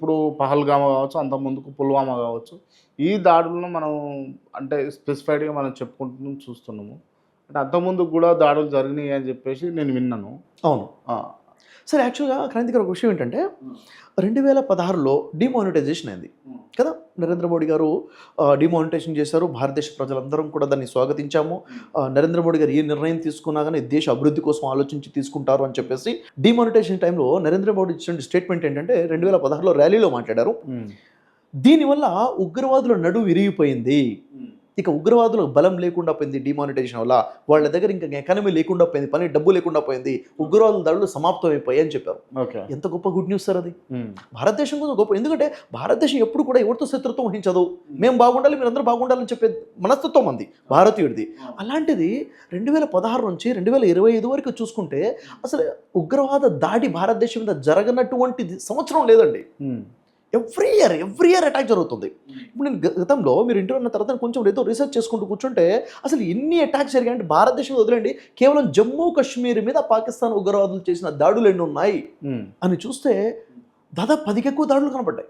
ఇప్పుడు పహల్గామా కావచ్చు, అంతకుముందుకు పుల్వామా కావచ్చు. ఈ దాడులను మనం అంటే స్పెసిఫైడ్‌గా మనం చెప్పుకుంటున్నాం, చూస్తున్నాము. అంటే అంతకుముందుకు కూడా దాడులు జరిగినాయి అని చెప్పేసి నేను విన్నాను. అవును. ఆ! సరే యాక్చువల్‌గా క్రాంతి గారు ఒక విషయం ఏంటంటే 2016లో డీమానిటైజేషన్ అయింది హ్మ్. కదా! నరేంద్ర మోడీ గారు డీమానిటైజేషన్ చేశారు. భారతదేశ ప్రజలందరం కూడా దాన్ని స్వాగతించాము. నరేంద్ర మోడీ గారు ఏ నిర్ణయం తీసుకున్నా గాని దేశ అభివృద్ధి కోసం ఆలోచించి తీసుకుంటారు అని చెప్పేసి డీమానిటైజేషన్ టైంలో నరేంద్ర మోడీ ఇచ్చిన స్టేట్మెంట్ ఏంటంటే 2016లో ర్యాలీలో మాట్లాడారు. హ్మ్. దీనివల్ల ఉగ్రవాదుల నడుం విరిగిపోయింది. హ్మ్. ఇక ఉగ్రవాదులకు బలం లేకుండా పోయింది డీమానిటైజేషన్ వల్ల. వాళ్ళ దగ్గర ఇంకా ఎకానమీ లేకుండా పోయింది. పని డబ్బు లేకుండా పోయింది. ఉగ్రవాదుల దాడులు సమాప్తం అయిపోయాయి అని చెప్పారు. ఓకే. ఎంత గొప్ప గుడ్ న్యూస్ సార్ అది. హ్మ్. భారతదేశం కోసం గొప్ప. ఎందుకంటే భారతదేశం ఎప్పుడు కూడా ఎవరితో శత్రుత్వం వహించదు. మేము బాగుండాలి, మీరందరూ బాగుండాలని చెప్పే మనస్తత్వం మంది భారతీయుడిది. అలాంటిది 2016 నుంచి 2025 వరకు చూసుకుంటే అసలు ఉగ్రవాద దాడి భారతదేశం మీద జరగనటువంటిది సంవత్సరం లేదండి. హ్మ్. ఎవ్రీ ఇయర్ అటాక్ జరుగుతుంది. ఇప్పుడు నేను గతంలో మీరు ఇంటర్వ్యూ అన్న తర్వాత కొంచెం ఏదో రీసెర్చ్ చేసుకుంటూ కూర్చుంటే అసలు ఎన్ని అటాక్స్ జరిగాయంటే భారతదేశంలో వదిలేండి, కేవలం జమ్మూ కాశ్మీర్ మీద పాకిస్తాన్ ఉగ్రవాదులు చేసిన దాడులు ఎన్ని ఉన్నాయి హ్మ్. అని చూస్తే దాదాపు 10కి ఎక్కువ దాడులు కనపడ్డాయి.